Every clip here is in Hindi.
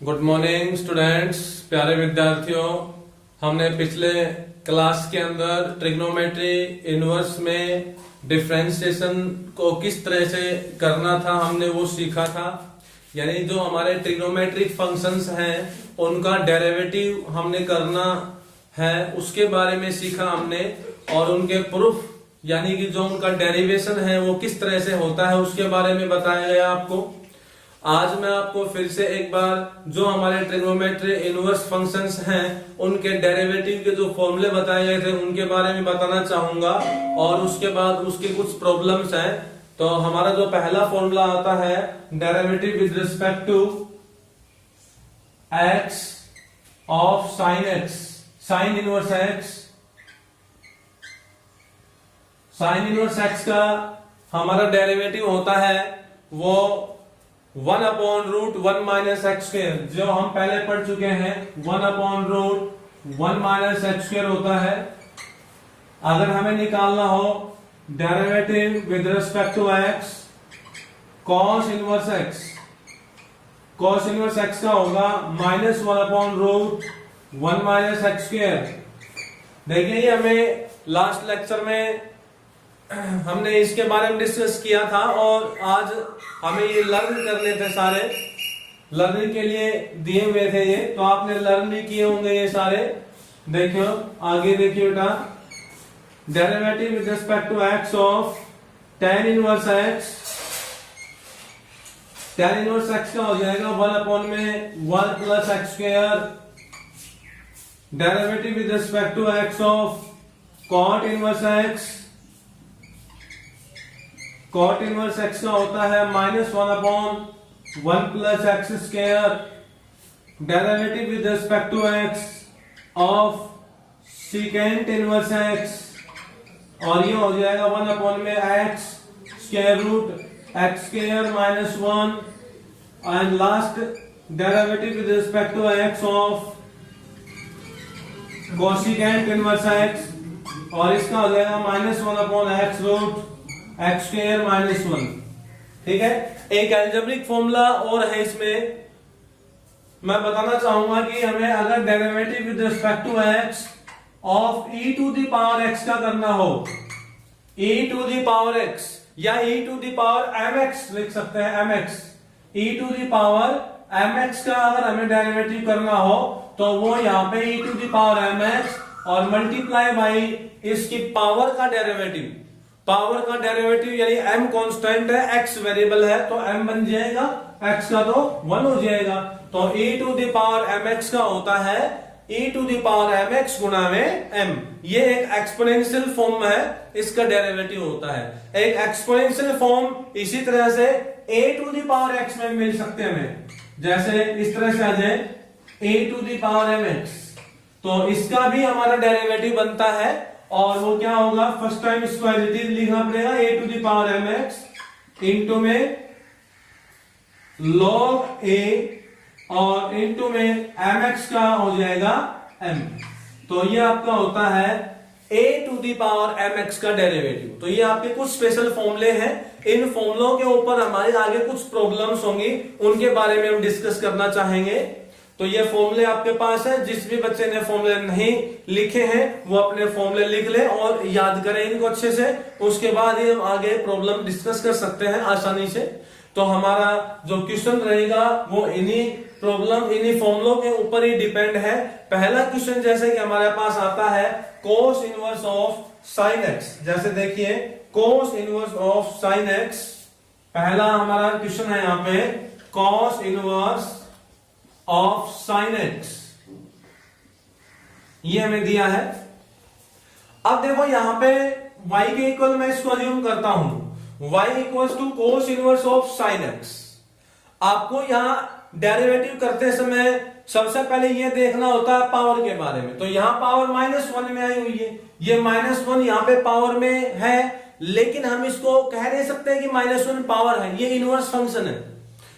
गुड मॉर्निंग स्टूडेंट्स, प्यारे विद्यार्थियों। हमने पिछले क्लास के अंदर ट्रिग्नोमेट्री इनवर्स में डिफरेंशिएशन को किस तरह से करना था हमने वो सीखा था। यानी जो हमारे ट्रिग्नोमेट्रिक फंक्शंस हैं उनका डेरिवेटिव हमने करना है, उसके बारे में सीखा हमने। और उनके प्रूफ यानी कि जो उनका डेरिवेशन है वो किस तरह से होता है उसके बारे में बताया गया आपको। आज मैं आपको फिर से एक बार जो हमारे ट्रिग्नोमेट्री इनवर्स फंक्शंस हैं उनके डेरिवेटिव के जो फॉर्मूले बताए गए थे उनके बारे में बताना चाहूंगा। और उसके बाद उसके कुछ प्रॉब्लम्स हैं। तो हमारा जो पहला फॉर्मूला आता है derivative with respect to x of sine x, sine inverse x, sine inverse x का हमारा डेरिवेटिव होता है वो 1/√1 माइनस एक्स स्क्वायर, जो हम पहले पढ़ चुके हैं। 1/√1 माइनस एक्स स्क्वायर होता है। अगर हमें निकालना हो derivative with respect to x cos inverse x, cos inverse x का होगा -1/√1 माइनस एक्स स्क्वायर। देखिए ये हमें लास्ट लेक्चर में हमने इसके बारे में डिस्कस किया था और आज हमें ये लर्न करने थे, सारे लर्निंग के लिए दिए हुए थे ये। तो आपने लर्न भी किए होंगे ये सारे। देखियो आगे देखिए बेटा, derivative with respect to x of tan inverse x, tan inverse x का हो जाएगा 1/1 plus x square. Derivative with respect to x of cot inverse x, cot inverse x का होता है -1/1 plus x square. Derivative with respect to x of secant inverse x, और ये हो जाएगा 1/x square root x square -1। And last derivative with respect to x of cosecant inverse x, और इसका हो जाएगा -1/x रूट एक्स स्क्वायर -1। ठीक है, एक एल्जेब्रिक फॉर्मूला और है इसमें। मैं बताना चाहूंगा कि हमें अगर derivative with respect to x of e to the power x का करना हो, e to the power x या e to the power mx लिख सकते हैं, mx, e to the power mx का अगर हमें डेरिवेटिव करना हो तो वो यहाँ पे e to the power mx और मल्टीप्लाई बाई इसकी पावर का डेरिवेटिव। पावर का डेरिवेटिव यानी m कांस्टेंट है, x वेरिएबल है तो m बन जाएगा, x का तो 1 हो जाएगा। तो e to the power mx का होता है e to the power mx गुणा में m। ये एक एक्सपोनेंशियल फॉर्म है, इसका डेरिवेटिव होता है। एक एक्सपोनेंशियल फॉर्म इसी तरह से a to the power x में मिल सकते हैं हमें, जैसे इस तरह से आ जाए a to the power mx, तो इसका भी हमारा डेरिवेटिव बनता है। और वो क्या होगा, फर्स्ट टाइम इसको एज इट इज लिखना पड़ेगा a to the power mx into में log a और इंटू में mx का हो जाएगा m। तो ये आपका होता है a to the power mx का डेरिवेटिव। तो ये आपके कुछ स्पेशल फॉर्मूले हैं। इन फॉर्मूलों के ऊपर हमारे आगे कुछ प्रॉब्लम्स होंगी, उनके बारे में हम डिस्कस करना चाहेंगे। तो ये फॉर्मूले आपके पास है। जिस भी बच्चे ने फॉर्मूले नहीं लिखे हैं वो अपने फॉर्मूले लिख ले और याद करें इनको अच्छे से। उसके बाद ही हम आगे प्रॉब्लम डिस्कस कर सकते हैं आसानी से। तो हमारा जो क्वेश्चन रहेगा वो इन्हीं प्रॉब्लम, इन्हीं फॉर्मूलों के ऊपर ही डिपेंड है। पहला क्वेश्चन जैसे कि हमारे पास आता है cos inverse of sin x। जैसे देखिए cos inverse of sin x, पहला हमारा क्वेश्चन है यहाँ पे cos inverse of sin x, ये हमें दिया है। अब देखो यहां पे y के इक्वल मैं इसको अज्यूम करता हूं, y equals to cos inverse of sin x। आपको यहां डेरिवेटिव करते समय सबसे पहले ये देखना होता है पावर के बारे में। तो यहां पावर -1 में आई हुई है, ये -1 यहां पे पावर में है, लेकिन हम इसको कह नहीं सकते कि -1 पावर है। ये इनवर्स फंक्शन है,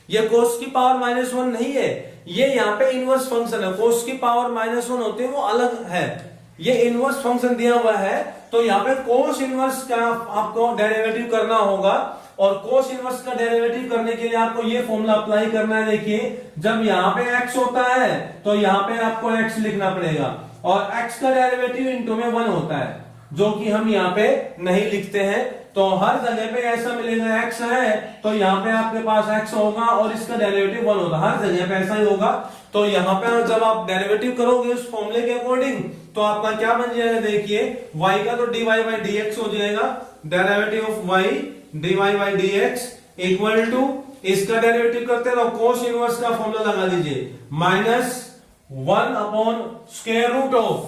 ये cos की पावर -1 नहीं है, ये यहाँ पे इनवर्स फंक्शन है। cos की पावर -1 होते हैं वो अलग है, ये इनवर्स फंक्शन दिया हुआ है। तो यहाँ पे cos इनवर्स का आपको डेरिवेटिव करना होगा। और कोस इनवर्स का डेरिवेटिव करने के लिए आपको ये फॉर्मूला अप्लाई करना है। देखिए जब यहाँ पे x होता है तो यहाँ पे आपको x लिखना पड़ेगा और x का डेरिवेटिव इनटू में 1 होता है, जो कि हम यहाँ पे नहीं लिखते हैं। तो हर जगह पे ऐसा मिलेगा, x है तो यहाँ पे आपके पास x होगा और इसका डेरिवेटिव 1 होगा, हर जगह पे ऐसा ही होगा। तो यहाँ पे जब आप डेरिवेटिव करोगे उस फॉर्मूले के अकॉर्डिंग तो आपका क्या बन जाएगा, देखिए y का तो dy बाई dx हो जाएगा, derivative of y dy by dx equal to इसका डेरिवेटिव करते हैं तो कोस इनवर्स का फॉर्मूला लगा दीजिए, -1 upon square root of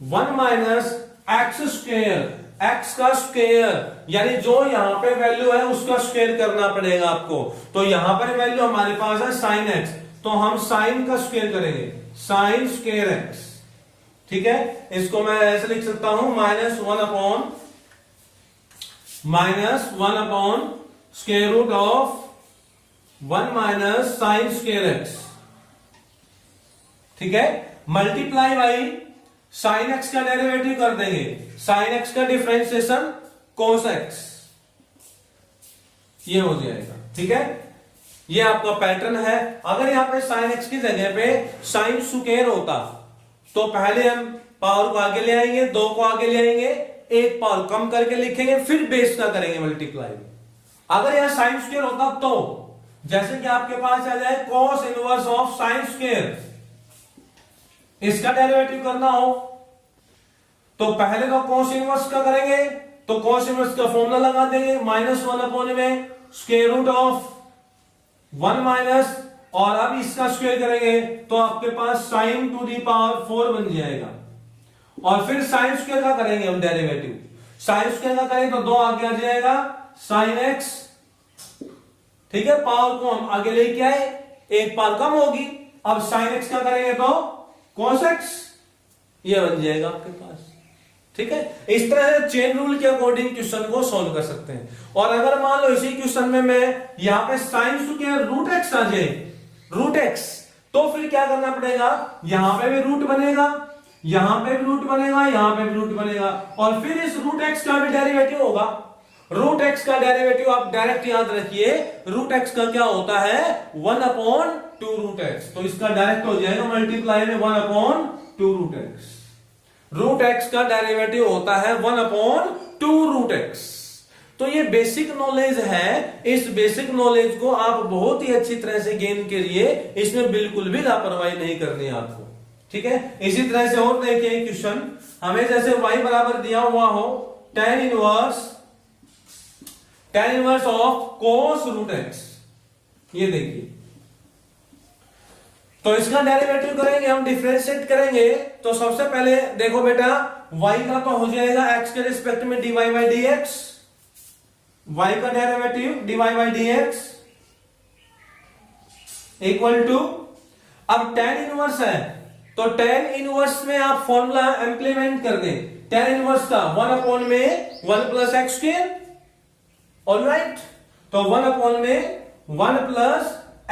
1 minus x square, x का स्क्वायर यानी जो यहां पे वैल्यू है उसका स्क्वायर करना पड़ेगा आपको। तो यहां पर वैल्यू हमारे पास है साइन एक्स, तो हम साइन का स्क्वायर करेंगे, साइन स्क्वायर एक्स। ठीक है, इसको मैं ऐसे लिख सकता हूं -1 upon square root of 1 minus sine square x. ठीक है, मल्टीप्लाई बाई साइन एक्स का डेरिवेटिव कर देंगे, साइन एक्स का डिफरेंशिएशन कोस एक्स, ये हो जाएगा। ठीक है, ये आपका पैटर्न है। अगर यहां पे साइन एक्स की जगह पे साइन स्क्वायर होता तो पहले हम पावर को आगे ले आएंगे, 2 को आगे ले आएंगे, एक पावर कम करके लिखेंगे, फिर बेस का करेंगे मल्टीप्लाई। अगर यहां साइन स्क्वायर होता तो जैसे कि आपके पास आ जाए cos inverse of sine square, इसका डेरिवेटिव करना हो तो पहले तो कॉस इनवर्स का करेंगे, तो कॉस इनवर्स का फॉर्मूला लगा देंगे, -1 अपॉन में स्क्वायर रूट ऑफ 1 माइनस, और अब इसका स्क्वायर करेंगे तो आपके पास साइन टू दी पावर 4 बन जाएगा। और फिर साइन स्क्वायर का करेंगे हम डेरिवेटिव, साइन स्क्वायर का करेंगे तो 2 आगे आ जाएगा साइन एक्स। ठीक है, पावर को हम आगे लेके आए, एक पावर कम होगी, अब साइन एक्स का करेंगे तो cos x, ये बन जाएगा आपके पास। ठीक है, इस तरह से चेन रूल के अकॉर्डिंग क्वेश्चन को सॉल्व कर सकते हैं। और अगर मान लो इसी क्वेश्चन में मैं यहां पे साइन स्क्वायर रूट एक्स आ जाए, रूट एक्स, तो फिर क्या करना पड़ेगा, यहां पे भी रूट बनेगा, यहां पे भी रूट बनेगा, यहां पे भी रूट बनेगा, और फिर इस रूट एक्स का भी डेरिवेटिव होगा। रूट एक्स का डेरिवेटिव आप डायरेक्ट याद रखिए, रूट एक्स का क्या होता है 1 अपॉन 2 रूट एक्स, तो इसका डायरेक्ट हो जाएगा मल्टीप्लाई में 1 upon 2 root x. Root x का डेरिवेटिव होता है 1 अपॉन 2 रूट एक्स। तो ये बेसिक नॉलेज है, इस बेसिक नॉलेज को आप बहुत ही अच्छी तरह से गेन करिए, इसमें बिल्कुल भी लापरवाही नहीं करनी है आपको। ठीक है, इसी तरह से और देखिए क्वेश्चन, हमें जैसे y बराबर दिया हुआ हो tan inverse of cos root x, ये देखिए, तो इसका डेरिवेटिव करेंगे हम, डिफरेंशिएट करेंगे। तो सबसे पहले देखो बेटा, y का तो हो जाएगा x के रिस्पेक्ट में dy बाई dx, y का derivative dy by dx equal to, अब tan इनवर्स है तो tan इनवर्स में आप फॉर्मूला इंप्लीमेंट कर दें, tan इनवर्स का 1 अपॉन में 1 प्लस एक्स स्क्वायर, ऑलराइट, तो 1 अपॉन में 1 प्लस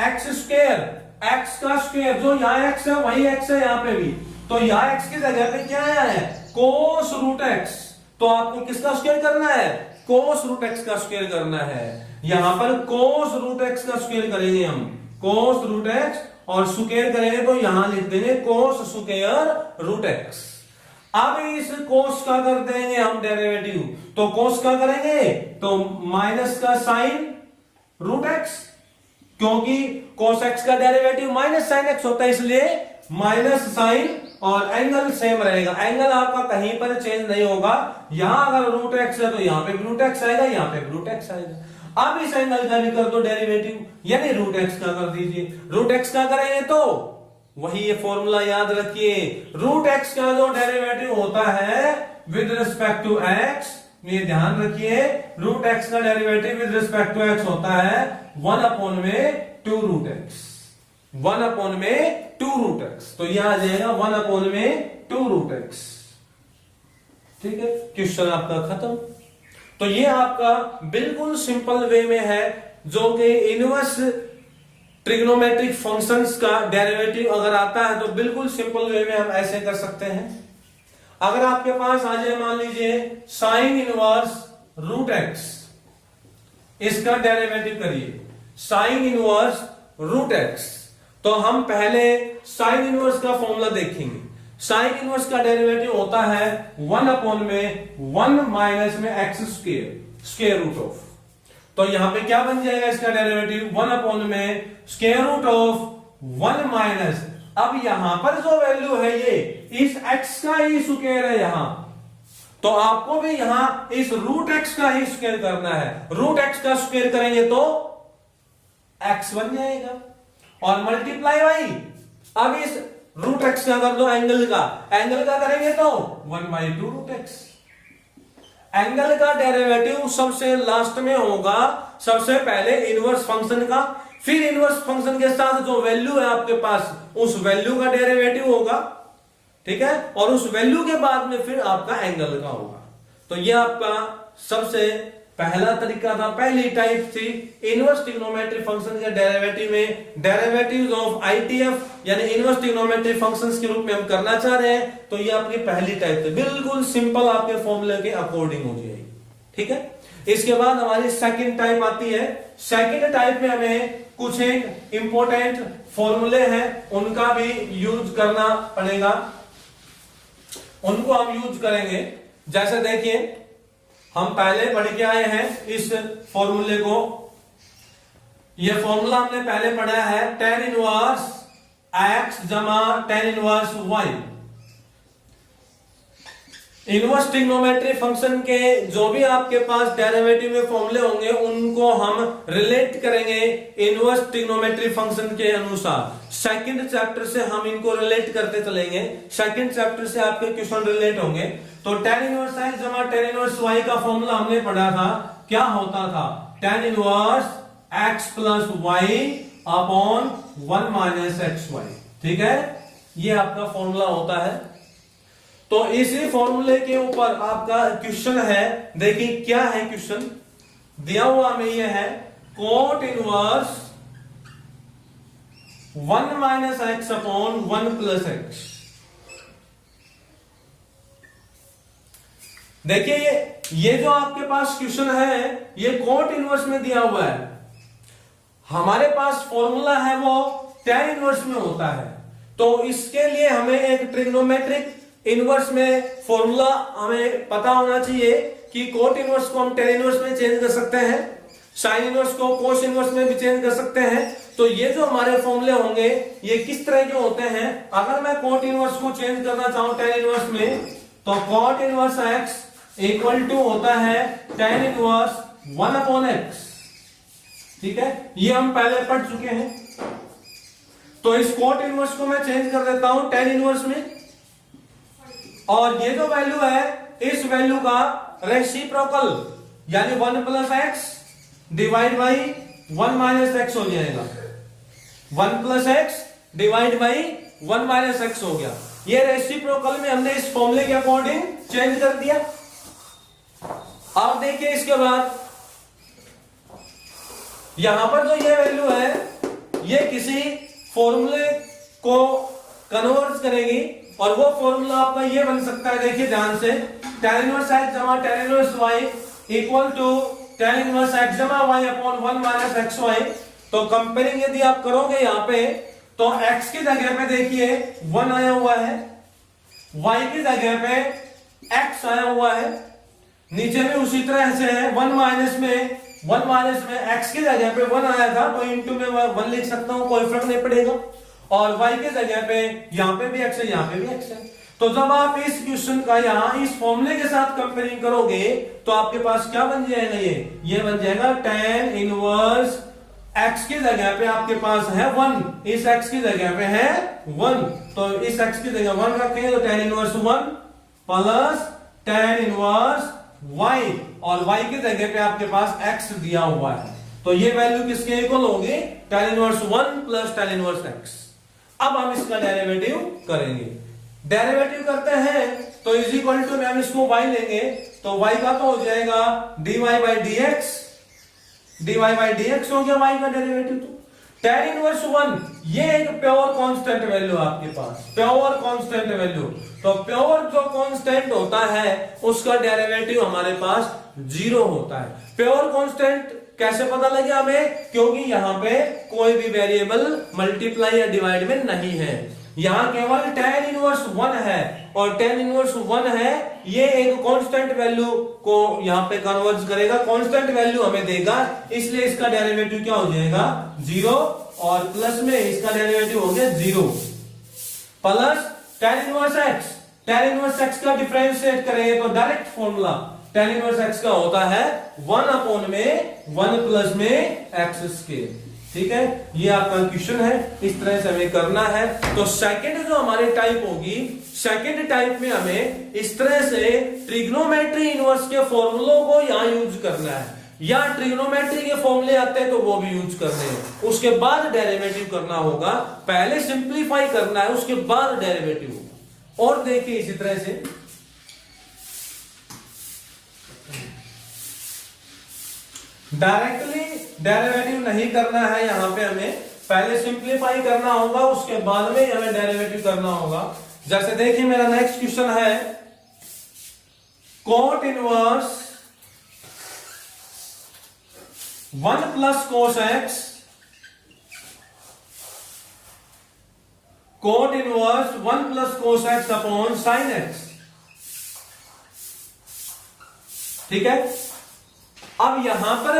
एक्स स्क्वायर, एक्स का स्क्वायर, जो यहां एक्स है वही एक्स है यहां पे भी, तो यहां एक्स की जगह पे क्या आया है कोस रूट एक्स, तो आपको किसका स्क्वायर करना है, कोस रूट एक्स का स्क्वायर करना है। यहां पर कोस रूट एक्स का स्क्वायर करेंगे हम, कोस रूट एक्स, और स्क्वायर करेंगे तो यहां लिख देंगे कोस स्क्वायर रूट एक्स। अब इस कोस का कर देंगे हम डेरिवेटिव, तो कोस का करेंगे तो माइनस का साइन रूट एक्स, क्योंकि कोस एक्स का डेरिवेटिव माइनस साइन एक्स होता है, इसलिए माइनस साइन, और एंगल सेम रहेगा, एंगल आपका कहीं पर चेंज नहीं होगा। यहां अगर रूट एक्स है तो यहां पे भी रूट एक्स आएगा, यहां पे भी रूट एक्स आएगा। अब इस एंगल का भी कर दो डेरिवेटिव, यानी रूट एक्स का कर दीजिए। रूट एक्स का करेंगे तो वही ये फॉर्मूला याद रखिए, रूट एक्स का जो डेरिवेटिव होता है विद रिस्पेक्ट टू एक्स, ये ध्यान रखिए, रूट एक्स का derivative with respect to x होता है 1 अपॉन में 2 रूट एक्स, 1 अपॉन में 2 रूट एक्स, तो यह आ जाएगा 1 अपॉन में 2 रूट एक्स। ठीक है, क्वेश्चन आपका खत्म। तो ये आपका बिल्कुल सिंपल वे में है, जो कि इनवर्स ट्रिग्नोमेट्रिक फंक्शंस का डेरिवेटिव अगर आता है तो बिल्कुल सिंपल वे में हम ऐसे कर सकते हैं। अगर आपके पास आ जाए मान लीजिए साइन इनवर्स रूट एक्स, इसका डेरिवेटिव करिए साइन इनवर्स रूट एक्स। तो हम पहले साइन इनवर्स का फॉर्मूला देखेंगे। साइन इनवर्स का डेरिवेटिव होता है 1 अपॉन में 1 माइनस में x square square root of. तो यहां पे क्या बन जाएगा इसका डेरिवेटिव 1 अपॉन में स्क्वायर रूट ऑफ 1 माइनस, अब यहां पर जो वैल्यू है ये इस x का ही स्क्वायर है यहां, तो आपको भी यहां इस रूट x का ही स्क्वायर करना है। रूट x का स्क्वायर करेंगे तो x बन जाएगा और मल्टीप्लाई बाई, अब इस रूट x का कर दो एंगल का करेंगे तो 1/2 रूट x। एंगल का डेरिवेटिव सबसे लास्ट में होगा, सबसे पहले इनवर्स फंक्शन का, फिर इनवर्स फंक्शन के साथ जो वैल्यू है आपके पास उस वैल्यू का डेरिवेटिव होगा, ठीक है, और उस वैल्यू के बाद में फिर आपका एंगल का होगा। तो ये आपका सबसे पहला तरीका था, पहली टाइप थी इनवर्स ट्रिग्नोमेट्री फंक्शन के डेरिवेटिव में डेरिवेटिव्स ऑफ आईटीएफ यानी इनवर्स ट्रिग्नोमेट्री फंक्शंस के रूप में हम करना चाह रहे हैं। तो ये आपकी पहली टाइप थी, बिल्कुल सिंपल आपके फॉर्मूले के अकॉर्डिंग हो जाएगी, ठीक है। इसके बाद हमारी सेकंड टाइप आती है। सेकंड टाइप में हमें कुछ एक इंपॉर्टेंट फॉर्मूले हैं उनका भी यूज करना पड़ेगा, उनको हम यूज करेंगे। जैसे देखिए हम पहले पढ़ के आए हैं इस फॉर्मूले को, यह फॉर्मूला हमने पहले पढ़ा है tan इनवर्स x जमा tan inverse y। Inverse trigonometry function के जो भी आपके पास डेरिवेटिव में फॉर्मूले होंगे उनको हम रिलेट करेंगे इनवर्स ट्रिग्नोमेट्री फंक्शन के अनुसार। सेकंड चैप्टर से हम इनको रिलेट करते चलेंगे, सेकंड चैप्टर से आपके क्वेश्चन रिलेट होंगे। तो tan इनवर्स x जमा tan इनवर्स y का फॉर्मूला हमने पढ़ा था, क्या होता था tan inverse x plus y upon 1 minus xy, ठीक है, ये आपका फॉर्मूला होता है। तो इसी फॉर्मूले के ऊपर आपका क्वेश्चन है, देखिए क्या है क्वेश्चन दिया हुआ में, ये है cot inverse 1 minus x upon 1 plus x. देखिए ये जो आपके पास क्वेश्चन है ये cot इनवर्स में दिया हुआ है, हमारे पास फॉर्मूला है वो tan इनवर्स में होता है। तो इसके लिए हमें एक ट्रिग्नोमेट्रिक इनवर्स में फॉर्मूला हमें पता होना चाहिए कि cot इनवर्स को हम tan इनवर्स में चेंज कर सकते हैं, sin इनवर्स को cos इनवर्स में भी चेंज कर सकते हैं। तो ये जो हमारे फॉर्मूले होंगे ये किस तरह के होते हैं, अगर मैं cot इनवर्स को चेंज करना चाहूं tan इनवर्स में, तो cot inverse x equal to होता है tan इनवर्स 1 अपॉन x, ठीक है, ये हम पहले पढ़ चुके हैं। तो इस cot इनवर्स को मैं चेंज कर देता हूं tan इनवर्स में, और ये जो वैल्यू है इस वैल्यू का रेसिप्रोकल यानी 1 plus x divide by 1 minus x हो जाएगा, 1 plus x divide by 1 minus x हो गया। ये रेसिप्रोकल में हमने इस फॉर्मूले के अकॉर्डिंग चेंज कर दिया। अब देखिए इसके बाद यहां पर जो ये वैल्यू है ये किसी फॉर्मूले को कन्वर्ट करेगी और वो फॉर्मूला आपका ये बन सकता है, देखिए ध्यान से, tan इनवर्स x जमा tan inverse y equal to tan inverse x जमा y अपॉन 1 माइनस xy। तो कंपेयरिंग यदि आप करोगे यहां पे तो x की जगह पे देखिए 1 आया हुआ है, y की जगह पे x आया हुआ है, नीचे भी उसी तरह से है, 1 माइनस में x की जगह पे 1 आया था तो इंटू में 1 लिख सकता हूं, कोई फर्क नहीं पड़ेगा, और y के जगह पे यहां पे भी x है, यहां पे भी x है। तो जब आप इस क्वेश्चन का यहां इस फॉर्मूले के साथ कंपेयरिंग करोगे तो आपके पास क्या बन जाएगा, ये बन जाएगा tan इनवर्स x की जगह पे आपके पास है 1, इस x की जगह पे है 1, तो इस x की जगह 1 रखेंगे तो tan inverse 1 plus tan inverse y, और y की जगह पे आपके पास x दिया हुआ है। तो ये वैल्यू किसके इक्वल होगी, tan inverse 1 plus tan inverse x। अब हम इसका डेरिवेटिव करेंगे, डेरिवेटिव करते हैं तो इज इक्वल टू में हम इसको y लेंगे तो y का तो हो जाएगा dy बाई dx हो गया y का डेरिवेटिव। तो tan इनवर्स 1 ये एक प्योर कांस्टेंट वैल्यू आपके पास, प्योर कांस्टेंट वैल्यू। तो प्योर जो कांस्टेंट होता है उसका डेरिवेटिव हमारे पास 0 होता है। प्योर कांस्टेंट कैसे पता लगे हमें? क्योंकि यहाँ पे कोई भी वेरिएबल मल्टीप्लाई या डिवाइड में नहीं है, यहाँ केवल tan इनवर्स 1 है, और tan इनवर्स 1 है ये एक कांस्टेंट वैल्यू को यहाँ पे कन्वर्ज करेगा, कांस्टेंट वैल्यू हमें देगा, इसलिए इसका डेरिवेटिव क्या हो जाएगा? 0, और प्लस में इसका डेरिवेटिव हो गया 0 plus tan inverse x। tan inverse x का डिफरेंशिएट करेंगे तो direct formula tan inverse x का होता है 1 अपॉन में 1 प्लस में x स्क्वायर। ठीक है, ये आपका क्वेश्चन है, इस तरह से हमें करना है। तो सेकंड जो हमारी टाइप होगी, सेकंड टाइप में हमें इस तरह से ट्रिग्नोमेट्री इनवर्स के फॉर्मूलों को यहां यूज करना है, या ट्रिग्नोमेट्री के फॉर्मूले आते हैं तो वो भी यूज करने हैं, उसके बाद डेरिवेटिव करना होगा, पहले सिंप्लीफाई करना है उसके बाद डेरिवेटिव होगा। और देखिए इसी तरह से डायरेक्टली डेरिवेटिव नहीं करना है, यहां पे हमें पहले सिंप्लीफाई करना होगा, उसके बाद में हमें डेरिवेटिव करना होगा। जैसे देखिए मेरा नेक्स्ट क्वेश्चन है cot inverse 1 plus cos x, cot inverse 1 plus cos x upon sin x। ठीक है, अब यहां पर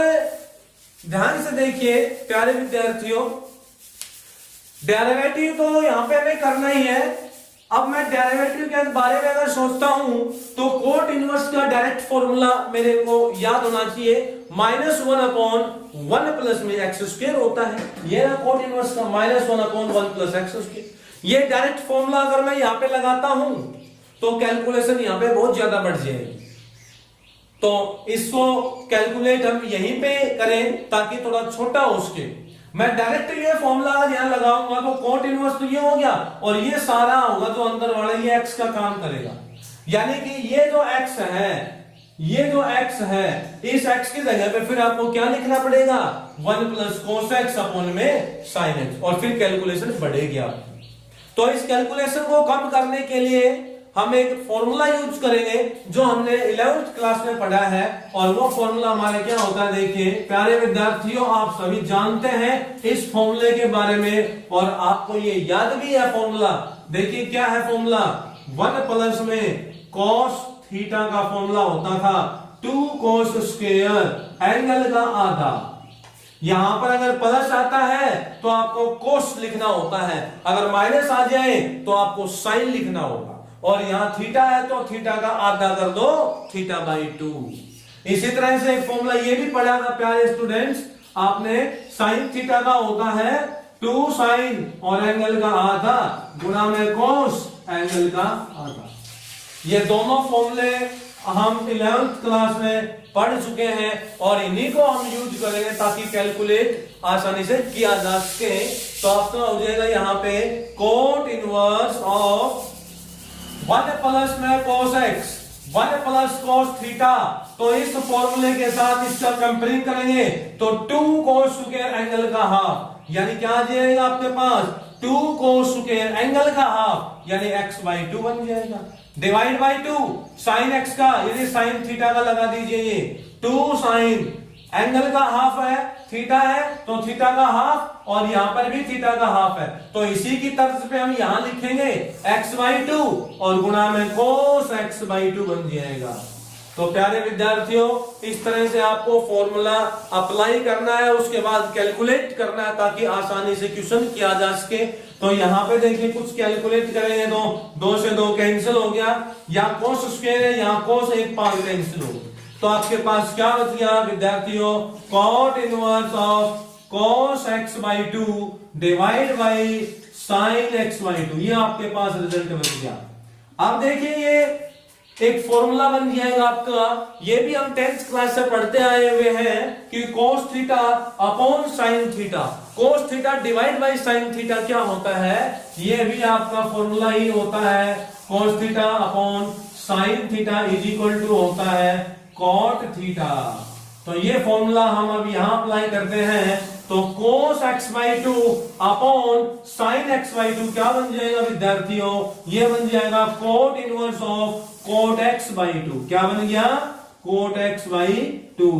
ध्यान से देखिए प्यारे विद्यार्थियों, डेरिवेटिव तो यहां पे हमें करना ही है। अब मैं डेरिवेटिव के बारे में अगर सोचता हूं तो कोट इनवर्स का डायरेक्ट फॉर्मूला मेरे को याद होना चाहिए, -1 अपॉन 1 प्लस में एक्स स्क्वायर होता है, ये ना कोट इनवर्स का -1 अपॉन 1 प्लस एक्स स्क्वायर। ये डायरेक्ट फॉर्मूला अगर मैं यहां पे लगाता हूं तो कैलकुलेशन यहां पे बहुत ज्यादा बढ़ जाएगी, तो इसको कैलकुलेट हम यहीं पे करें ताकि थोड़ा छोटा हो उसके। मैं डायरेक्ट ये फॉर्मूला यहां लगाऊंगा तो कोट इनवर्स तो ये हो गया, और ये सारा होगा जो अंदर वाला ये एक्स का काम करेगा, यानी कि ये जो एक्स है, ये जो एक्स है, इस एक्स की जगह पे फिर आपको क्या लिखना पड़ेगा? 1 प्लस cos x अपॉन में sin x, और फिर कैलकुलेशन बढ़ेगी आपकी। तो इस कैलकुलेशन को कम करने के लिए हम एक फॉर्मूला यूज करेंगे जो हमने 11th क्लास में पढ़ा है, और वो फॉर्मूला हमारे क्या होता है? देखिए प्यारे विद्यार्थियों, आप सभी जानते हैं इस फॉर्मूले के बारे में, और आपको ये याद भी है फॉर्मूला। देखिए क्या है फॉर्मूला? 1 प्लस में cos थीटा का फॉर्मूला होता था 2 cos स्क्वायर एंगल का आधा। यहां पर अगर प्लस आता है तो आपको कोस लिखना होता है, अगर माइनस आ जाए तो आपको साइन लिखना होगा, और यहां थीटा है तो थीटा का आधा कर दो, थीटा बाई 2। इसी तरह से एक फॉर्मूला ये भी पढ़ा था प्यारे स्टूडेंट्स आपने, साइन थीटा का होता है 2 साइन और एंगल का आधा गुणा में कोस एंगल का आधा। ये दोनों फॉर्मूले हम 11th क्लास में पढ़ चुके हैं, और इन्हीं को हम यूज करेंगे ताकि कैलकुलेट आसानी से किया जा सके। तो आपका हो जाएगा यहाँ पे कोट इनवर्स ऑफ 1 प्लस में cos x, 1 plus cos theta, तो इस फॉर्मूले के साथ इसका कंपेयरिंग करेंगे तो 2 cos स्क्वायर एंगल का हाफ, यानी क्या आ जाएगा आपके पास? 2 cos स्क्वायर एंगल का हाफ, यानी x/2 बन जाएगा, डिवाइड बाई 2 साइन x का, यानी साइन थीटा का लगा दीजिए, ये 2 साइन एंगल का हाफ है, थीटा है तो थीटा का हाफ, और यहां पर भी थीटा का हाफ है, तो इसी की तर्ज पे हम यहां लिखेंगे x/2 और गुणा में cos x/2 बन जाएगा। तो प्यारे विद्यार्थियों, इस तरह से आपको फॉर्मूला अप्लाई करना है, उसके बाद कैलकुलेट करना है ताकि आसानी से क्वेश्चन किया जा सके। तो यहाँ पे देखिए कुछ कैलकुलेट करेंगे तो 2 से 2 कैंसिल हो गया, या cos स्क्वायर है, यहाँ cos 1 5 कैंसिल हो गया, तो आपके पास क्या बच गया विद्यार्थियों? cot inverse of cos x/2 divide by sin x/2, ये आपके पास रिजल्ट बच गया। अब देखिए ये एक फॉर्मूला बन जाएगा आपका, ये भी हम 10th क्लास से पढ़ते आए हुए हैं कि cos theta upon sin theta, cos theta divide by sin theta क्या होता है? ये भी आपका फॉर्मूला ही होता है, cos theta upon sin theta is equal to होता है cot थीटा। तो ये फॉर्मूला हम अब यहां अप्लाई करते हैं, तो cos x/2 upon sin x/2 क्या बन जाएगा विद्यार्थियों? ये बन जाएगा cot inverse of cot x/2। क्या बन गया? cot x/2।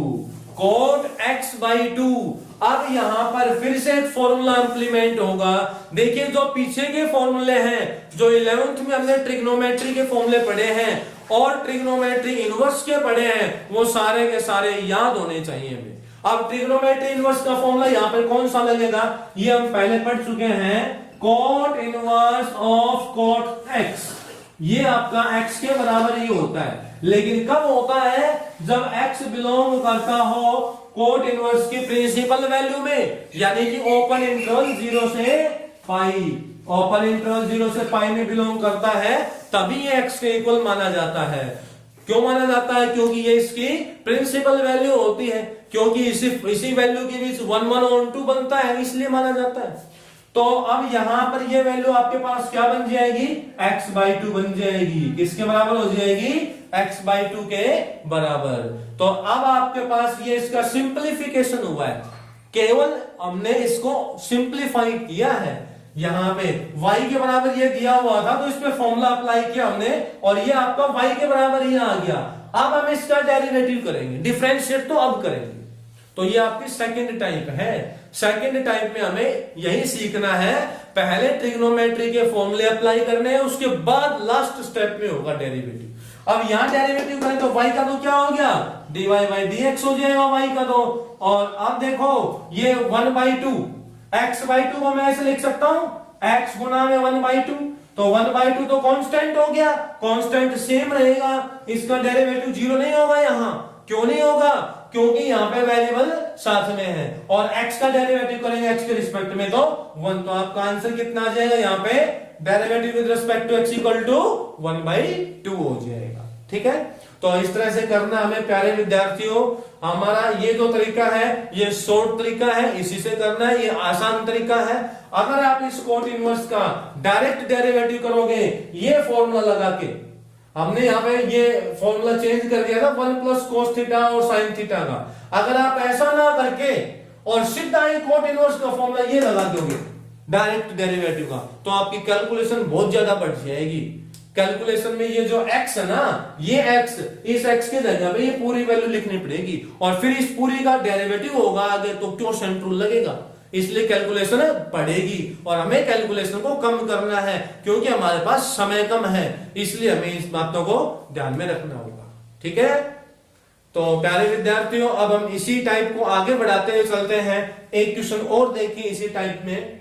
cot x by 2। अब यहां पर फिर से एक फॉर्मूला इंप्लीमेंट होगा। देखिए जो पीछे के फॉर्मूले हैं, जो 11th में हमने ट्रिग्नोमेट्री के फॉर्मूले पढ़े हैं और ट्रिग्नोमेट्री इनवर्स के पढ़े हैं, वो सारे के सारे याद होने चाहिए हमें। अब ट्रिग्नोमेट्री इनवर्स का फॉर्मूला यहां पर कौन सा लगेगा, ये हम पहले पढ़ चुके हैं, cot inverse of cot x। ये आपका x के बराबर ही होता है, लेकिन कब होता है, जब x बिलोंग करता हो कोट इनवर्स की प्रिंसिपल वैल्यू में, यानी कि ओपन इंटरवल 0 से पाई, ओपन इंटरवल 0 से पाई में बिलोंग करता है, तभी ये x के इक्वल माना जाता है। क्यों माना जाता है, क्योंकि ये इसकी प्रिंसिपल वैल्यू होती है, क्योंकि इसी वैल्यू के बीच 1 1 और 2 बनता है, इसलिए माना जाता है। तो अब यहां पर ये वैल्यू आपके पास क्या बन जाएगी, x बाई 2 बन जाएगी। किसके बराबर हो जाएगी, x बाई 2 के बराबर। तो अब आपके पास ये इसका सिंप्लीफिकेशन हुआ है, केवल हमने इसको सिंप्लीफाई किया है। यहां पे y के बराबर ये दिया हुआ था, तो इस पे फॉर्मूला अप्लाई किया हमने और ये आपका y के बराबर ही आ गया। अब हम इसका डेरिवेटिव करेंगे, डिफरेंशिएट तो अब करेंगे। तो ये आपकी सेकंड टाइप है। सेकंड टाइप में हमें यही सीखना है, पहले ट्रिग्नोमेट्री के फॉर्मूले अप्लाई करने हैं, उसके बाद लास्ट स्टेप में होगा डेरिवेटिव। अब यहां डेरिवेटिव करें तो y का तो क्या हो गया, dy बाई dx हो जाएगा y का तो। और अब देखो ये 1 बाई 2, x बाई 2 को मैं ऐसे लिख सकता हूं, x गुना में 1 बाई 2, तो 1 बाई 2 तो कांस्टेंट हो गया, कांस्टेंट सेम रहेगा, इसका डेरिवेटिव 0 नहीं होगा यहां। क्यों नहीं होगा, क्योंकि यहां पे वेरिएबल साथ में है, और x का डेरिवेटिव करेंगे x के रिस्पेक्ट में तो 1, तो आपका आंसर कितना आ जाएगा, यहां पे derivative with respect to x equal to 1 by 2 हो जाएगा। ठीक है, तो इस तरह से करना हमें प्यारे विद्यार्थियों। हमारा ये जो तरीका है ये शॉर्ट तरीका है, इसी से करना है, ये आसान तरीका है। अगर आप इस कोट इनवर्स का डायरेक्ट डेरिवेटिव करोगे ये फॉर्मूला लगा के, हमने यहाँ पे ये फॉर्मूला चेंज कर दिया था 1 प्लस कोस थीटा और साइन थीटा का, अगर आप ऐसा ना करके और सीधा ही कोट इनवर्स का फॉर्मूला ये लगा दोगे डायरेक्ट डेरिवेटिव का, तो आपकी कैलकुलेशन बहुत ज्यादा बढ़ जाएगी। कैलकुलेशन में ये जो x है ना, ये x, इस x के जगह पे ये पूरी वैल्यू लिखनी पड़ेगी, और फिर इस पूरी का डेरिवेटिव होगा आगे, तो क्यों सेंट्रल लगेगा, इसलिए कैलकुलेशन बढ़ेगी। और हमें कैलकुलेशन को कम करना है, क्योंकि हमारे पास समय कम है, इसलिए हमें इस बातों को ध्यान में रखना होगा। ठीक है, तो प्यारे विद्यार्थियों अब हम इसी टाइप को आगे बढ़ाते हुए चलते हैं। एक क्वेश्चन और देखिए इसी टाइप में।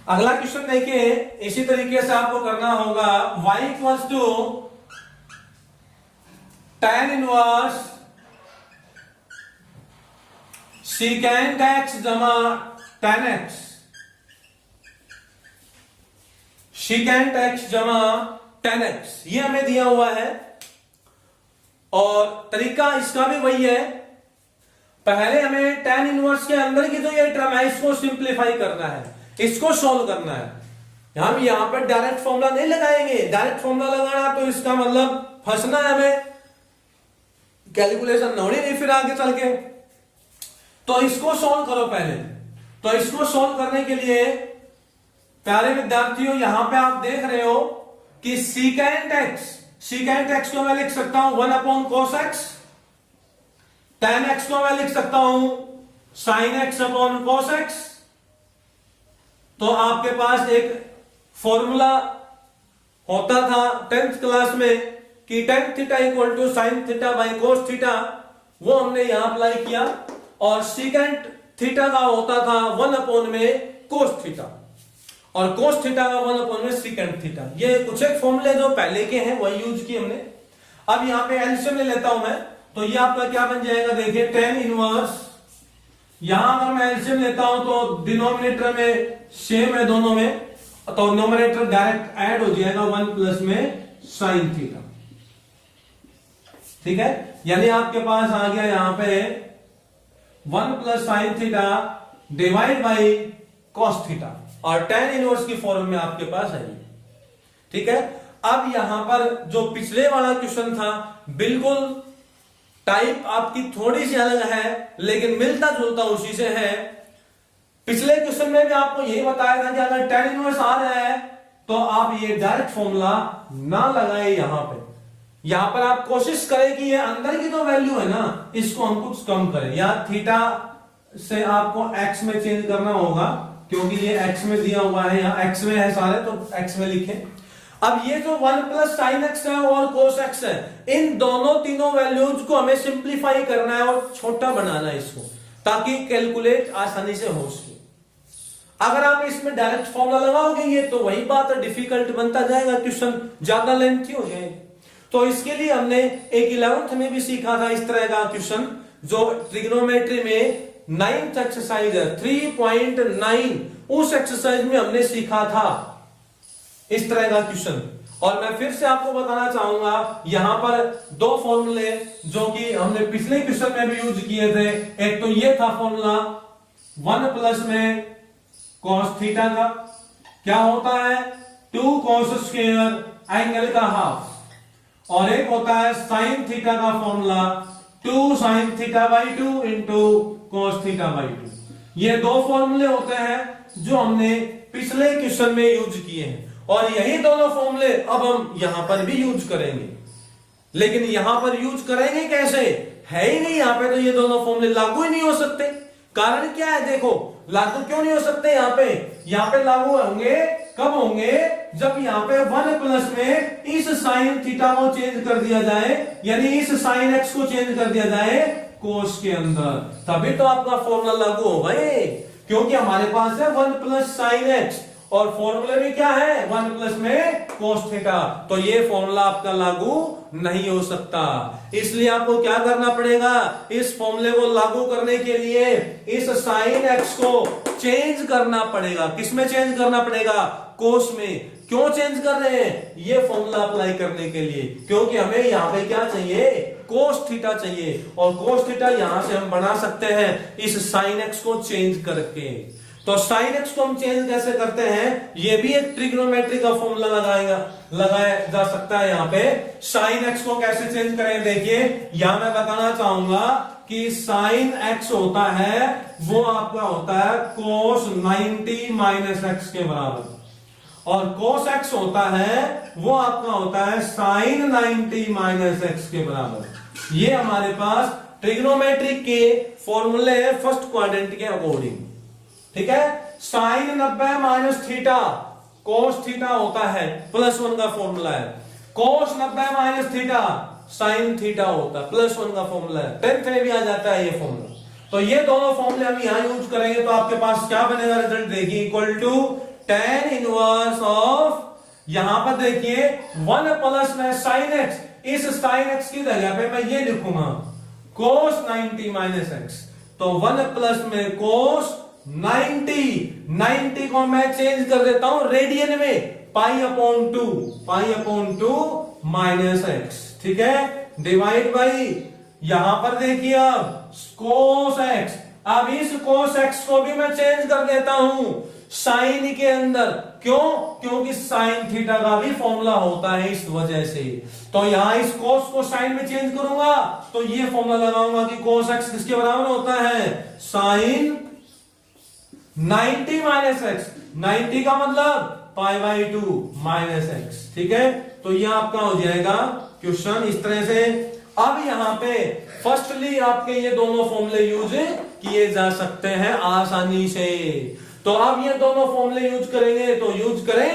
अगला क्वेश्चन देखिए, इसी तरीके से आपको करना होगा, y equals to tan inverse secant x जमा tan x, सीकेंट x जमा tan x, ये हमें दिया हुआ है। और तरीका इसका भी वही है, पहले हमें tan इनवर्स के अंदर की जो ये टर्म है इसको सिंप्लीफाई करना है, इसको सोल्व करना है। हम यहां पर डायरेक्ट फॉर्मूला नहीं लगाएंगे, डायरेक्ट फॉर्मूला लगाना तो इसका मतलब फंसना है, हमें कैलकुलेशन होनी नहीं फिर आगे चल के। तो इसको सोल्व करो पहले। तो इसको सोल्व करने के लिए प्यारे विद्यार्थियों यहां पे आप देख रहे हो कि सीकेंट एक्स को मैं लिख सकता हूं 1 upon cos x, tan x को मैं लिख सकता हूं sine x upon cos x. तो आपके पास एक फॉर्मूला होता था 10th क्लास में कि tan theta equal to sine theta by cos theta, वो हमने यहां अप्लाई किया। और सीकेंट थीटा का होता था 1 अपॉन में कोस थीटा, और कोस थीटा का 1 अपॉन में सीकेंट थीटा। ये कुछ एक फॉर्मूले जो पहले के हैं वही यूज किए हमने। अब यहां पे एलसीएम ले लेता हूं मैं, तो ये आपका क्या बन जाएगा, देखिए tan इनवर्स, यहां अगर मैं एलसीएम लेता हूं तो डिनोमिनेटर में सेम है दोनों में, तो नोमिनेटर डायरेक्ट ऐड हो जाएगा 1 प्लस में साइन थीटा। ठीक है, यानी आपके पास आ गया यहां पे 1 plus sine theta divide by cos theta, और tan इनवर्स की फॉर्म में आपके पास है। ठीक है, अब यहां पर जो पिछले वाला क्वेश्चन था बिल्कुल टाइप आपकी थोड़ी सी अलग है लेकिन मिलता जुलता उसी से है। पिछले क्वेश्चन में भी आपको यही बताया था कि अगर tan इनवर्स आ रहा है तो आप ये डायरेक्ट फॉर्मूला ना लगाए यहां पर आप कोशिश करें कि ये अंदर की जो वैल्यू है ना इसको हम कुछ कम करें, या थीटा से आपको x में चेंज करना होगा क्योंकि ये x में दिया हुआ है, यहाँ x में है सारे तो x में लिखें। अब ये जो 1 प्लस साइन एक्स है और कोस एक्स है, इन दोनों तीनों वैल्यूज को हमें सिंप्लीफाई करना है और छोटा बनाना है इसको, ताकि कैलकुलेट आसानी से हो सके। अगर आप इसमें डायरेक्ट फॉर्मूला लगाओगे ये तो वही बात है, डिफिकल्ट बनता जाएगा, क्वेश्चन ज्यादा लेंथी हो जाएगा। तो इसके लिए हमने एक 11th में भी सीखा था इस तरह का क्वेश्चन, जो ट्रिग्नोमेट्री में 9th एक्सरसाइज है 3.9, उस एक्सरसाइज में हमने सीखा था इस तरह का क्वेश्चन। और मैं फिर से आपको बताना चाहूंगा यहां पर दो फॉर्मूले जो कि हमने पिछले क्वेश्चन में भी यूज किए थे। एक तो ये था फॉर्मूला 1 प्लस में कॉस थीटा का क्या होता है 2 कॉस स्क्वायर एंगल का हाफ, और एक होता है साइन थीटा का formula 2 sign theta by 2 into cos theta by 2। ये दो फॉर्मूले होते हैं जो हमने पिछले क्वेश्चन में यूज किए हैं, और यही दोनों फॉर्मूले अब हम यहां पर भी यूज करेंगे। लेकिन यहां पर यूज करेंगे कैसे, है ही नहीं यहां पे, तो ये दोनों फॉर्मूले लागू ही नहीं हो सकते। कारण क्या है, देखो लागू क्यों नहीं हो सकते यहां पे लागू होंगे कब होंगे, जब यहां पे 1 प्लस में इस साइन थीटा को चेंज कर दिया जाए, यानी इस साइन एक्स को चेंज कर दिया जाए कोस के अंदर, तभी तो आपका फॉर्मूला लागू होगा ये, क्योंकि हमारे पास है 1 प्लस साइन एक्स और फॉर्मूले में क्या है 1 प्लस में कोस थीटा, तो ये फॉर्मूला आपका लागू नहीं हो सकता। इसलिए आपको क्या करना पड़ेगा, इस फॉर्मूले को लागू करने के लिए इस साइन एक्स को चेंज करना पड़ेगा। किसमें चेंज करना पड़ेगा, कोस में। क्यों चेंज कर रहे हैं, ये फॉर्मूला अप्लाई करने के लिए, क्योंकि हमें यहां पे क्या चाहिए कोस थीटा चाहिए, और कोस थीटा यहां से हम बना सकते हैं इस साइन एक्स को चेंज करके। तो साइन एक्स को हम चेंज कैसे करते हैं, ये भी एक ट्रिग्नोमेट्री का फॉर्मूला लगाया जा सकता है। यहाँ पे साइन एक्स को कैसे चेंज करें, देखिए यहां मैं बताना चाहूंगा कि साइन एक्स होता है वो आपका होता है कोस 90 माइनस एक्स के बराबर, और कोस एक्स होता है वो आपका होता है साइन 90 माइनस एक्स के बराबर। ये हमारे पास ट्रिग्नोमेट्री के फॉर्मूले है फर्स्ट क्वाड्रेंट के अकॉर्डिंग, ठीक है। Sine 90 minus theta cos theta होता है +1 का फॉर्मूला है, cos 90 minus theta sine theta होता है +1 का फॉर्मूला है, 10th में भी आ जाता है ये फॉर्मूला। तो ये दोनों फॉर्मूले हम यहां यूज करेंगे, तो आपके पास क्या बनेगा रिजल्ट देखिए, equal to tan inverse of, यहां पर देखिए 1 प्लस में साइन एक्स, इस साइन एक्स की जगह पे मैं ये लिखूंगा कोस 90 माइनस एक्स, तो 1 प्लस में कोस 90 को मैं चेंज कर देता हूं रेडियन में, pi upon two minus x, ठीक है, डिवाइड बाई यहां पर देखिए अब कोस एक्स। अब इस कोस एक्स को भी मैं चेंज कर देता हूं साइन के अंदर, क्यों, क्योंकि साइन थीटा का भी फॉर्मूला होता है इस वजह से। तो यहां इस कोस को साइन में चेंज करूंगा तो ये फॉर्मूला लगाऊंगा कि कोस एक्स किसके बराबर होता है साइन 90 माइनस एक्स, 90 का मतलब π/2 माइनस एक्स, ठीक है। तो यह आपका हो जाएगा क्वेश्चन इस तरह से। अब यहां पे फर्स्टली आपके ये दोनों फॉर्मूले यूज किए जा सकते हैं आसानी से। तो अब ये दोनों फॉर्मूले यूज करेंगे, तो यूज करें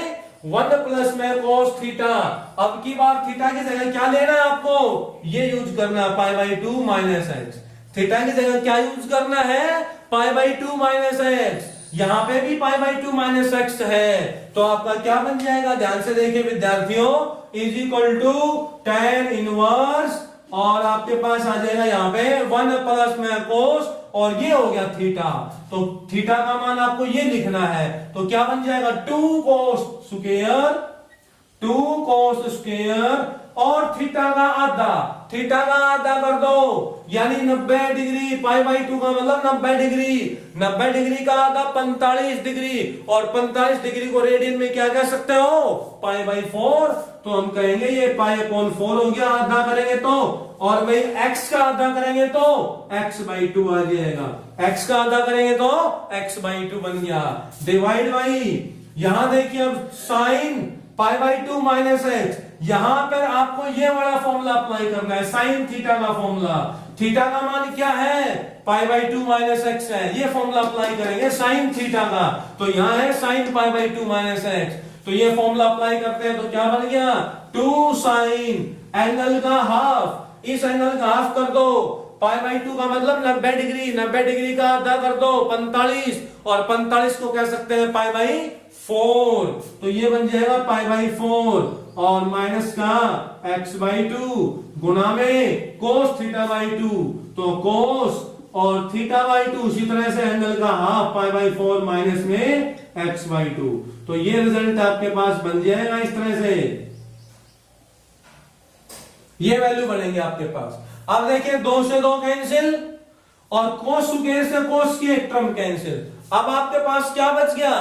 1 प्लस में कोस थीटा, अब की बार थीटा की जगह क्या लेना है आपको, ये यूज करना है π/2 माइनस एक्स, थीटा की जगह क्या यूज करना है π/2 माइनस एक्स, यहां पे भी π/2 माइनस एक्स है, तो आपका क्या बन जाएगा, ध्यान से देखिए विद्यार्थियों, is equal to tan inverse, और आपके पास आ जाएगा यहाँ पे 1 प्लस में कोस, और ये हो गया थीटा, तो थीटा का मान आपको ये लिखना है, तो क्या बन जाएगा 2 कोस स्क्वायर और थीटा का आधा, थीटा का आधा कर दो यानी 90 डिग्री, पाई बाई 2 का मतलब 90 डिग्री, 90 डिग्री का आधा 45 डिग्री, और 45 डिग्री को रेडियन में क्या कह सकते हो, पाई बाई 4। तो हम कहेंगे ये पाई अपॉन 4 हो गया, आधा करेंगे तो, और भाई x का आधा करेंगे तो x बाई 2 आ जाएगा, x का आधा करेंगे तो x बाई 2 बन गया। डिवाइड बाई, यहां देखिए अब sign pi by 2 minus x, यहां पर आपको ये वाला फॉर्मूला अप्लाई करना है, साइन थीटा का फॉर्मूला। थीटा का मान क्या है, पाई बाई 2 माइनस एक्स है, ये फॉर्मूला अप्लाई करेंगे साइन थीटा का। तो यहां है sign pi by 2 minus x, तो ये फॉर्मूला अप्लाई करते हैं तो क्या बन गया, 2 साइन एंगल का हाफ, इस एंगल का हाफ कर दो, पाई बाई 2 का मतलब 90 डिग्री, 90 डिग्री का आधा कर दो 45, और 45 को कह सकते हैं पाई बाई 4, तो ये बन जाएगा पाई बाई 4, और माइनस का x बाई 2 गुना में कोस थीटा बाई 2, तो कोस और थीटा बाई 2, उसी तरह से एंगल का हाफ पाई बाई 4 माइनस में x बाई 2, तो ये रिजल्ट आपके पास बन जाएगा इस तरह से, ये वैल्यू बनेंगे आपके पास। अब देखिए 2 से 2 कैंसिल, और कोस से कोस की एक टर्म कैंसिल। अब आपके पास क्या बच गया,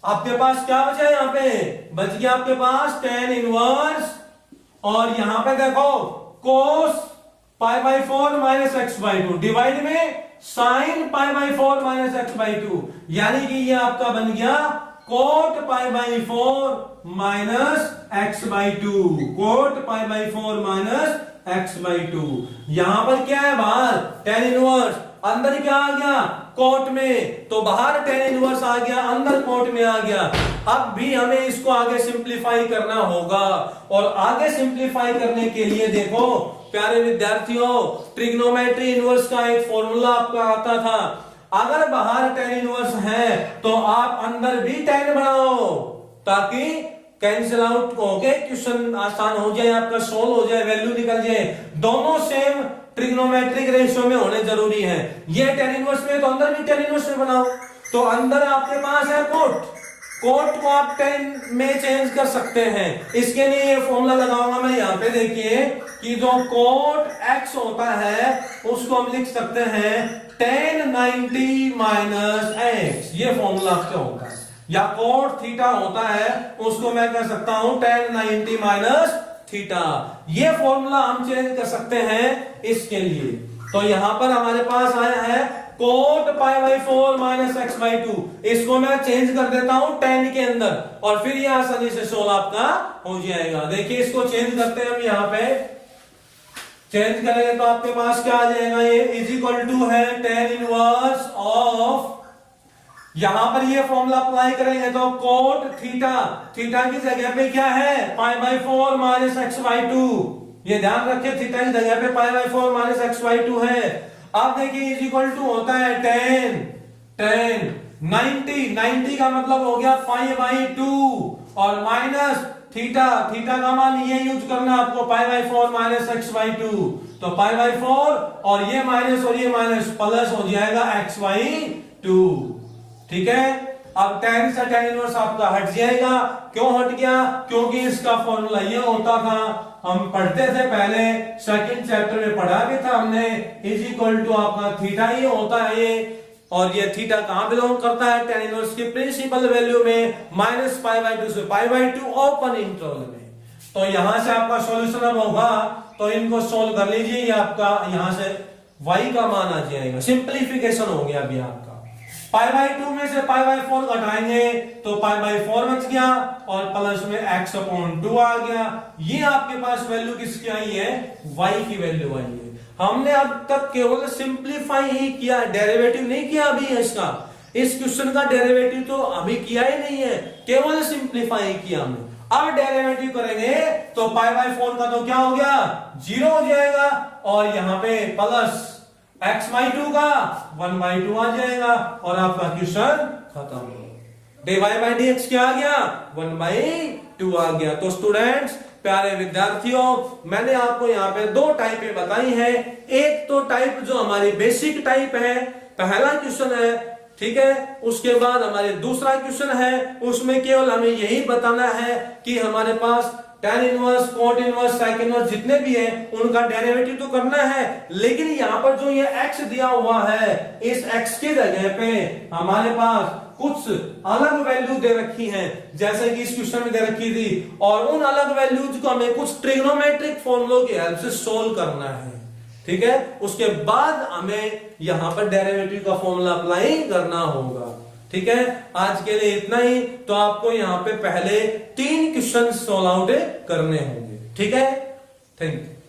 आपके पास क्या बचा, यहां पे बच गया आपके पास tan इनवर्स, और यहां पे देखो cos pi by 4 minus x by 2 divide में sine pi by 4 minus x by 2, यानी कि ये आपका बन गया cot pi by 4 minus x by 2, cot pi by 4 minus x by 2। यहां पर क्या है, बाहर tan इनवर्स, अंदर क्या आ गया, कोट में, तो बाहर tan इनवर्स आ गया, अंदर कोट में आ गया। अब भी हमें इसको आगे सिंप्लीफाई करना होगा, और आगे सिंप्लीफाई करने के लिए देखो प्यारे विद्यार्थियों, ट्रिग्नोमेट्री इनवर्स का एक फॉर्मूला आपका आता था, अगर बाहर tan इनवर्स है तो आप अंदर भी tan बनाओ, ताकि कैंसिल आउट होके क्वेश्चन आसान हो जाए, आपका सोल्व हो जाए, वैल्यू निकल जाए। दोनों सेम ट्रिग्नोमेट्रिक रेशियो में होने जरूरी है, ये tan इनवर्स में तो अंदर भी tan इनवर्स में बनाओ। तो अंदर आपके पास है कोट, कोट को आप tan में चेंज कर सकते हैं, इसके लिए ये फॉर्मूला लगाऊंगा मैं यहाँ पे। देखिए कि जो कोट x होता है उसको हम लिख सकते हैं tan 90 माइनस x, ये फॉर्मूला क्या होता है, या कोट थीटा होता है उसको मैं कह सकता हूं tan 90 माइनस थीटा, ये फॉर्मूला हम चेंज कर सकते हैं इसके लिए। तो यहां पर हमारे पास आया है coat pi by 4 minus x by 2, इसको मैं चेंज कर देता हूं tan के अंदर, और फिर ये आसानी से सोल्व आपका हो जाएगा। देखिए इसको चेंज करते हैं हम, यहां पे चेंज करेंगे तो आपके पास क्या आ जाएगा, ये इज इक्वल टू है tan इनवर्स ऑफ, यहां पर ये फॉर्मूला अप्लाई करेंगे तो कोट थीटा, थीटा की जगह पे क्या है, पाई बाई 4 माइनस एक्स बाई 2, ये ध्यान रखिए थीटा की जगह पे पाई बाई 4 माइनस एक्स बाई 2 है। अब देखिए इज इक्वल टू होता है tan 90 का मतलब हो गया पाई बाई 2, और माइनस थीटा, थीटा का मान ये यूज करना आपको, पाई बाई 4 माइनस एक्स बाई 2, तो पाई बाई 4 और ये माइनस प्लस हो जाएगा एक्स बाई 2, ठीक है। अब tan से tan इनवर्स आपका हट जाएगा, क्यों हट गया, क्योंकि इसका फॉर्मूला ये होता था, हम पढ़ते थे पहले सेकंड चैप्टर में पढ़ा भी था हमने, इज इक्वल टू आपका थीटा ही होता है ये, और ये थीटा कहां बिलोंग करता है, tan इनवर्स की प्रिंसिपल वैल्यू में, माइनस पाई बाई 2 से पाई बाई 2 ओपन इंटरवल में। तो यहां से आपका सॉल्यूशन अब होगा, तो इनको सोल्व कर लीजिए, ये आपका यहां से y का मान आ जाएगा, सिंप्लीफिकेशन हो गया अभी आपका। पाई बाई 2 में से पाई बाई 4 घटाएंगे तो पाई बाई 4 बच गया, और प्लस में x अपॉन 2 आ गया। ये आपके पास वैल्यू किसकी आई है, y की वैल्यू आई है। हमने अब तक केवल सिंप्लीफाई ही किया, डेरिवेटिव नहीं किया अभी इसका, इस क्वेश्चन का डेरिवेटिव तो अभी किया ही नहीं है, केवल सिंप्लीफाई किया हमने। अब डेरिवेटिव करेंगे तो पाई बाई 4 का तो क्या हो गया, 0 हो जाएगा, और यहां पे प्लस x बाई 2 का 1 बाई 2 आ जाएगा, और आपका क्वेश्चन खत्म हो। dy बाई dx क्या आ गया, 1 बाई 2 आ गया। तो स्टूडेंट्स, प्यारे विद्यार्थियों, मैंने आपको यहाँ पे 2 टाइपें बताई हैं। एक तो टाइप जो हमारी बेसिक टाइप है, पहला क्वेश्चन है, ठीक है। उसके बाद हमारे दूसरा क्वेश्चन है, उसमें केवल हमें यही बताना है कि हमारे पास tan inverse, cot inverse, sec inverse जितने भी हैं उनका डेरिवेटिव तो करना है, लेकिन यहां पर जो ये x दिया हुआ है इस x के जगह पे हमारे पास कुछ अलग वैल्यू दे रखी हैं, जैसे कि इस क्वेश्चन में दे रखी थी, और उन अलग वैल्यूज को हमें कुछ ट्रिग्नोमेट्रिक फॉर्मूलों की हेल्प से सोल्व करना है। ठीक है, उसके बाद हमें यहां पर डेरिवेटिव का फॉर्मूला अप्लाई करना होगा। ठीक है, आज के लिए इतना ही। तो आपको यहां पे पहले 3 क्वेश्चन सॉल्व आउट करने होंगे। ठीक है, थैंक यू।